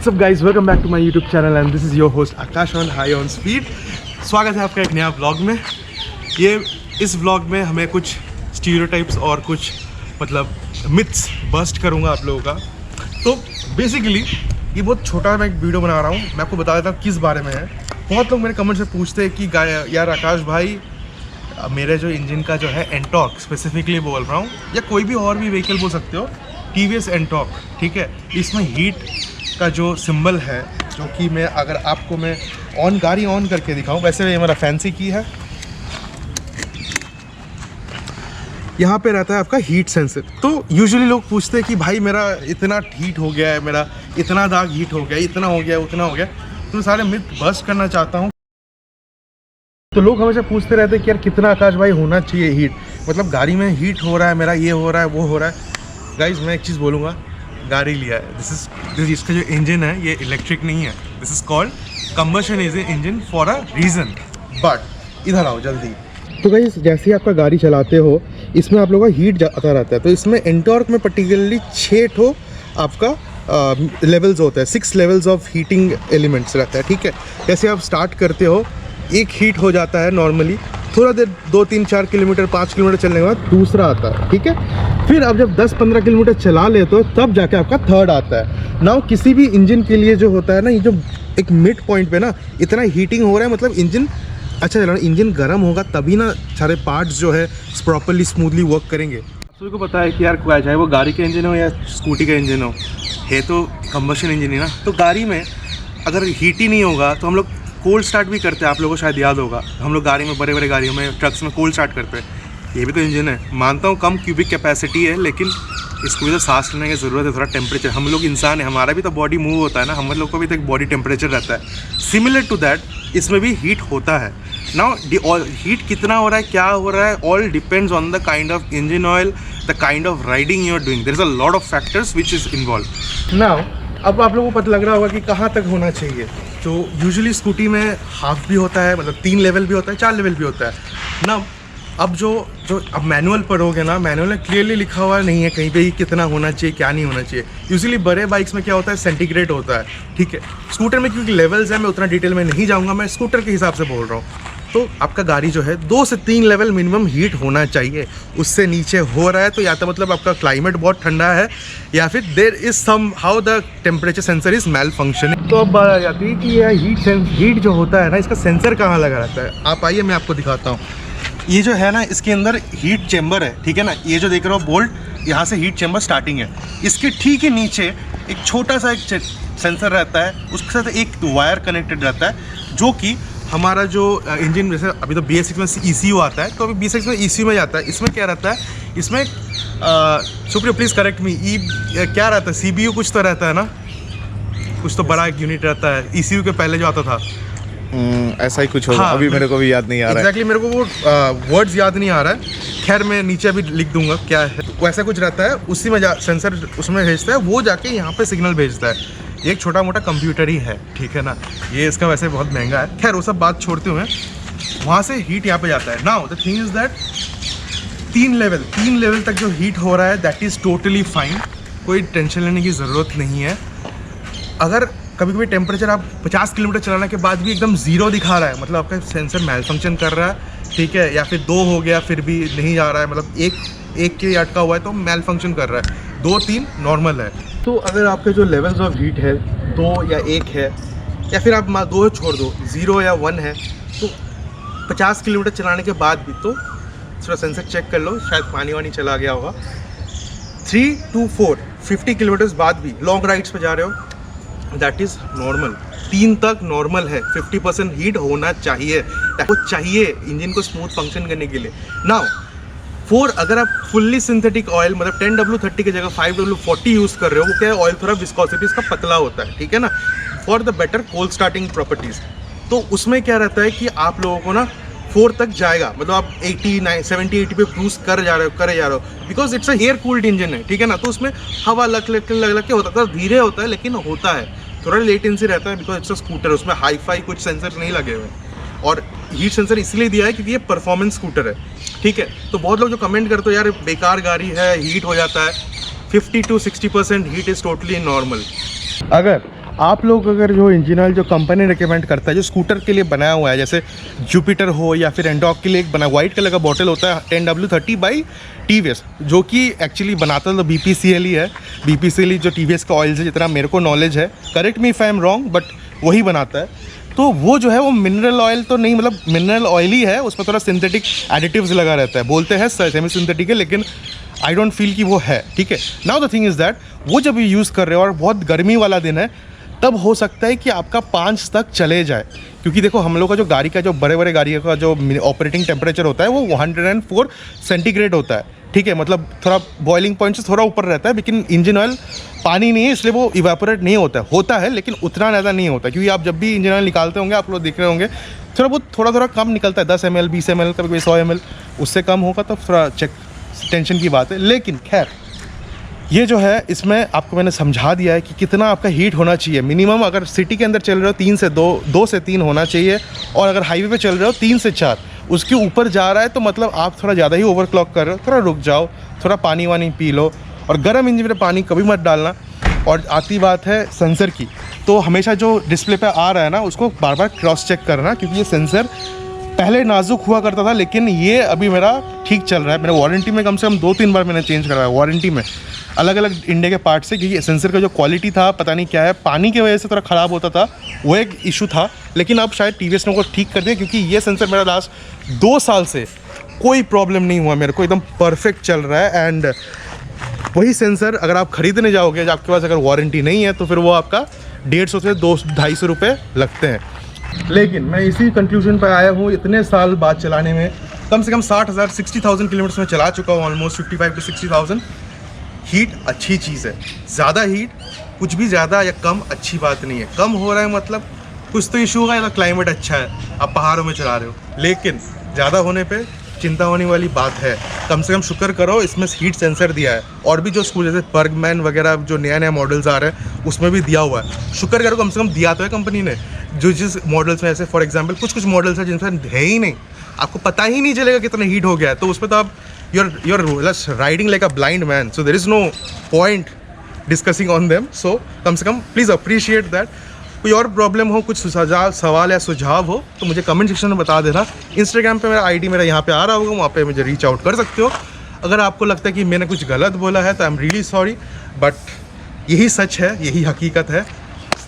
What's up guys, welcome back to my YouTube channel and this is your host Akash on High on Speed। स्वागत है आपका एक नया vlog में। इस व्लॉग में हमें कुछ स्टीरियोटाइप्स और कुछ मिथ्स बस्ट करूँगा आप लोगों का। तो बेसिकली ये बहुत छोटा मैं एक वीडियो बना रहा हूँ। मैं आपको बता देता हूँ किस बारे में है। बहुत लोग मेरे कमेंट से पूछते हैं कि यार आकाश भाई मेरे जो इंजन का जो है एंटॉर्क स्पेसिफिकली बोल रहा हूँ, या कोई भी और भी व्हीकल बोल सकते हो, TVS एंटॉर्क, ठीक है। इसमें हीट का जो सिंबल है, जो कि मैं अगर आपको मैं गाड़ी ऑन करके दिखाऊं, वैसे ये मेरा फैंसी की है, यहाँ पे रहता है आपका हीट सेंसर। तो यूजुअली लोग पूछते हैं कि भाई मेरा इतना हीट हो गया है, मेरा इतना दाग हीट हो गया, इतना हो गया, उतना हो गया। तो सारे मिथ बस्ट करना चाहता हूँ। तो लोग हमेशा पूछते रहते हैं कि यार कितना आकाश भाई होना चाहिए हीट, गाड़ी में हीट हो रहा है, मेरा ये हो रहा है, वो हो रहा है। गाइज मैं एक चीज़ बोलूँगा, गाड़ी लिया है, दिस इसका जो इंजन है ये इलेक्ट्रिक नहीं है। This is called combustion engine for a reason. But इधर आओ जल्दी। तो गाइज जैसे ही आपका गाड़ी चलाते हो, इसमें आप लोगों का हीट जाता रहता है। तो इसमें एंटॉर्क में पर्टिकुलरली 6 ठो आपका लेवल्स होता है, 6 लेवल्स ऑफ हीटिंग एलिमेंट्स रहता है, ठीक है। जैसे आप स्टार्ट करते हो, एक हीट हो जाता है नॉर्मली, थोड़ा देर 2, 3, 4 किलोमीटर 5 किलोमीटर चलने के बाद दूसरा आता है, ठीक है। फिर आप जब 10-15 किलोमीटर चला लेते हो तब जाके आपका थर्ड आता है। नाउ किसी भी इंजन के लिए जो होता है ना, ये जो एक मिड पॉइंट पे ना इतना हीटिंग हो रहा है, मतलब इंजन अच्छा चला, इंजन गर्म होगा तभी ना सारे पार्ट्स जो है प्रॉपरली स्मूथली वर्क करेंगे। सभी को पता है कि यार चाहे वो गाड़ी का इंजन हो या स्कूटी का इंजन हो, है तो कंबशन इंजन ही ना। तो गाड़ी में अगर हीट ही नहीं होगा तो हम लोग कोल्ड स्टार्ट भी करते हैं। आप लोगों को शायद याद होगा, हम लोग गाड़ी में, बड़े बड़े गाड़ियों में, ट्रक्स में कोल्ड स्टार्ट करते हैं। ये भी तो इंजन है। मानता हूँ कम क्यूबिक कैपेसिटी है, लेकिन इसको भी तो सांस लेने की ज़रूरत है, थोड़ा टेम्परेचर। हम लोग इंसान है, हमारा भी तो बॉडी मूव होता है ना, हम लोग को भी तो एक बॉडी टेम्परेचर रहता है। सिमिलर टू दैट इसमें भी हीट होता है। नाउ हीट कितना हो रहा है, क्या हो रहा है, all depends on the kind of engine oil, the kind of riding you are doing. There is a lot of factors which is involve. Now अब आप लोगों को पता लग रहा होगा कि कहाँ तक होना चाहिए। तो यूजुअली स्कूटी में हाफ भी होता है, 3 लेवल भी होता है, 4 लेवल भी होता है ना। अब जो अब मैनुअल पढ़ोगे ना, मैनुअल में क्लियरली लिखा हुआ नहीं है कहीं पे ही कितना होना चाहिए, क्या नहीं होना चाहिए। यूजुअली बड़े बाइक्स में क्या होता है, सेंटीग्रेड होता है, ठीक है। स्कूटर में क्योंकि लेवल्स है, मैं उतना डिटेल में नहीं जाऊँगा, मैं स्कूटर के हिसाब से बोल रहा हूँ। तो आपका गाड़ी जो है 2 से 3 लेवल मिनिमम हीट होना चाहिए। उससे नीचे हो रहा है तो या तो आपका क्लाइमेट बहुत ठंडा है, या फिर there is somehow the temperature sensor is malfunctioning. तो अब बात आ जाती है कि यह हीट जो होता है ना, इसका सेंसर कहाँ लगा रहता है। आप आइए मैं आपको दिखाता हूँ। ये जो है ना, इसके अंदर हीट चैम्बर है, ठीक है ना। ये जो देख रहे हो बोल्ट, यहाँ से हीट चैम्बर स्टार्टिंग है। इसके ठीक ही नीचे एक छोटा सा एक सेंसर रहता है, उसके साथ एक वायर कनेक्टेड रहता है, जो कि हमारा जो इंजन, जैसे अभी तो BS6 में ECU आता है, तो अभी BS6 में ECU में जाता है। इसमें क्या रहता है, इसमें सुप्रियो प्लीज़ करेक्ट मी, क्या रहता है, CBU कुछ तो रहता है ना, कुछ तो बड़ा एक यूनिट रहता है ECU के पहले जो आता था। ऐसा ही कुछ होगा। हाँ, अभी मेरे को भी याद नहीं आ रहा है एग्जैक्टली, मेरे को वो वर्ड्स याद नहीं आ रहा है। खैर मैं नीचे अभी लिख दूंगा क्या है। वैसा कुछ रहता है, उसी में सेंसर उसमें भेजता है, वो जाके यहाँ पे सिग्नल भेजता है। एक छोटा मोटा कंप्यूटर ही है, ठीक है ना। ये इसका वैसे बहुत महंगा है। खैर वो सब बात छोड़ते हुए, वहाँ से हीट यहाँ पे जाता है। Now the thing is that 3 level तक जो हीट हो रहा है, दैट इज़ टोटली फाइन, कोई टेंशन लेने की ज़रूरत नहीं है। अगर कभी कभी टेम्परेचर आप 50 किलोमीटर चलाने के बाद भी एकदम 0 दिखा रहा है, आपका सेंसर मैल फंक्शन कर रहा है, ठीक है, या फिर 2 हो गया फिर भी नहीं जा रहा है, एक के अटका हुआ है तो मैल फंक्शन कर रहा है, 2-3 नॉर्मल है। तो अगर आपके जो लेवल्स ऑफ हीट है 2 या 1 है, या फिर आप 2 छोड़ दो, 0 या 1 है, तो 50 किलोमीटर चलाने के बाद भी तो थोड़ा सेंसर चेक कर लो, शायद पानी वानी चला गया होगा। 3 to 4 50 किलोमीटर्स बाद भी लॉन्ग राइड्स पे जा रहे हो, दैट इज़ नॉर्मल। 3 तक नॉर्मल है। 50% हीट होना चाहिए, वो चाहिए इंजन को स्मूथ फंक्शन करने के लिए। नाउ 4, अगर आप फुल्ली सिंथेटिक ऑयल 10W30 की जगह 5W40 यूज़ कर रहे हो, वो क्या है, ऑयल थोड़ा विस्कोसिटी इसका पतला होता है, ठीक है ना, for the better cold starting properties. तो उसमें क्या रहता है कि आप लोगों को ना 4 तक जाएगा, आप 70-80 पे क्रूज करे जा रहे हो, because it's a air cooled engine है, ठीक है ना। तो उसमें हवा लग के होता है, धीरे होता है लेकिन होता है, थोड़ा लेटेंसी रहता है, बिकॉज इट्स अ स्कूटर, उसमें हाई फाई कुछ सेंसर नहीं लगे हुए। और हीट सेंसर इसलिए दिया है क्योंकि ये परफॉर्मेंस स्कूटर है, ठीक है। तो बहुत लोग जो कमेंट करते हो यार बेकार गाड़ी है, हीट हो जाता है, 50 to 60% heat is totally normal. अगर आप लोग अगर जो इंजन ऑयल जो कंपनी रिकमेंड करता है, जो स्कूटर के लिए बनाया हुआ है, जैसे जुपिटर हो या फिर एंडॉक के लिए एक बना वाइट कलर का बॉटल होता है 10W30 बाई TVS, जो कि एक्चुअली बनाता तो BPCL ही है। BPCL जो TVS का ऑयल है, जितना मेरे को नॉलेज है, correct me if I am wrong, but वही बनाता है। तो वो जो है वो मिनरल ऑयल तो नहीं, मतलब मिनरल ऑयल ही है, उसमें थोड़ा सिंथेटिक एडिटिव्स लगा रहता है, बोलते हैं सेमी सिंथेटिक है, लेकिन आई डोंट फील कि वो है, ठीक है। Now the thing is that वो जब यूज़ कर रहे हो और बहुत गर्मी वाला दिन है, तब हो सकता है कि आपका 5 तक चले जाए, क्योंकि देखो हम लोग का जो गाड़ी का जो बड़े बड़े गाड़ी का जो ऑपरेटिंग टेम्परेचर होता है वो 104 सेंटीग्रेड होता है, ठीक है। मतलब थोड़ा बॉइलिंग पॉइंट से थोड़ा ऊपर रहता है, लेकिन इंजन ऑयल पानी नहीं है इसलिए वो इवेपोरेट नहीं होता है, लेकिन उतना ज़्यादा नहीं होता, क्योंकि आप जब भी इंजन ऑयल निकालते होंगे आप लोग देख रहे होंगे थोड़ा कम निकलता है, 10 ml 20 ml कभी 100 ml, उससे कम होगा तो थोड़ा टेंशन की बात है। लेकिन खैर ये जो है इसमें आपको मैंने समझा दिया है कि कितना आपका हीट होना चाहिए। मिनिमम अगर सिटी के अंदर चल रहे हो 3 से 2 से 3 होना चाहिए, और अगर हाईवे पे चल रहे हो 3 से 4, उसके ऊपर जा रहा है तो मतलब आप थोड़ा ज़्यादा ही ओवरक्लॉक कर रहे हो, थोड़ा रुक जाओ, थोड़ा पानी वानी पी लो, और गर्म इंजन में पानी कभी मत डालना। और आती बात है सेंसर की, तो हमेशा जो डिस्प्ले पे आ रहा है ना उसको बार बार क्रॉस चेक करना, क्योंकि ये सेंसर पहले नाजुक हुआ करता था, लेकिन ये अभी मेरा ठीक चल रहा है। मेरे वारंटी में कम से कम 2-3 बार मैंने चेंज करवाया वारंटी में, अलग अलग इंडिया के पार्ट से, क्योंकि सेंसर का जो क्वालिटी था पता नहीं क्या है, पानी की वजह से थोड़ा ख़राब होता था, वो एक इशू था। लेकिन अब शायद TVS ने को ठीक कर दिया, क्योंकि ये सेंसर मेरा लास्ट 2 साल से कोई प्रॉब्लम नहीं हुआ, मेरे को एकदम परफेक्ट चल रहा है। एंड वही सेंसर अगर आप ख़रीदने जाओगे, आपके पास अगर वारंटी नहीं है, तो फिर वो आपका 150 से 200-250 रुपये लगते हैं। लेकिन मैं इसी कंक्लूजन पर आया हूँ, इतने साल बाद चलाने में कम से कम 60,000 किलोमीटर में चला चुका हूँ, ऑलमोस्ट 55 to 60,000। हीट अच्छी चीज़ है, ज़्यादा हीट कुछ भी ज़्यादा या कम अच्छी बात नहीं है। कम हो रहा है मतलब कुछ तो इशू होगा, या तो क्लाइमेट अच्छा है, आप पहाड़ों में चला रहे हो, लेकिन ज़्यादा होने पे चिंता होने वाली बात है। कम से कम शुक्र करो इसमें हीट सेंसर दिया है, और भी जो स्कूल जैसे बर्गमैन वगैरह जो नया मॉडल्स आ रहे हैं उसमें भी दिया हुआ है। शुक्र करो कम से कम दिया तो है कंपनी ने। जो जिस मॉडल्स में, ऐसे फॉर एग्जांपल कुछ मॉडल्स हैं जिनमें है ही नहीं, आपको पता ही नहीं चलेगा कितना हीट हो गया है, तो उसमें तो आप you're just riding like a blind man, so there is no point discussing on them. So कम से कम प्लीज़ अप्रिशिएट दैट। कोई और प्रॉब्लम हो, कुछ सवाल या सुझाव हो तो मुझे कमेंट सेक्शन में बता देना। इंस्टाग्राम पे मेरा ID मेरा यहाँ पे आ रहा होगा, वहाँ पे मुझे रीच आउट कर सकते हो। अगर आपको लगता है कि मैंने कुछ गलत बोला है तो I am really sorry, but यही सच है, यही हकीकत है।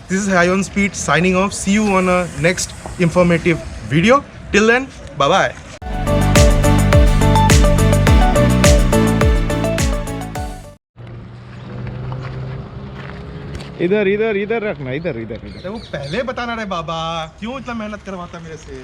This is high on speed signing off, see you on a next informative video. Till then bye bye. इधर रखना, इधर। वो पहले बताना रे बाबा, क्यों इतना मेहनत करवाता मेरे से।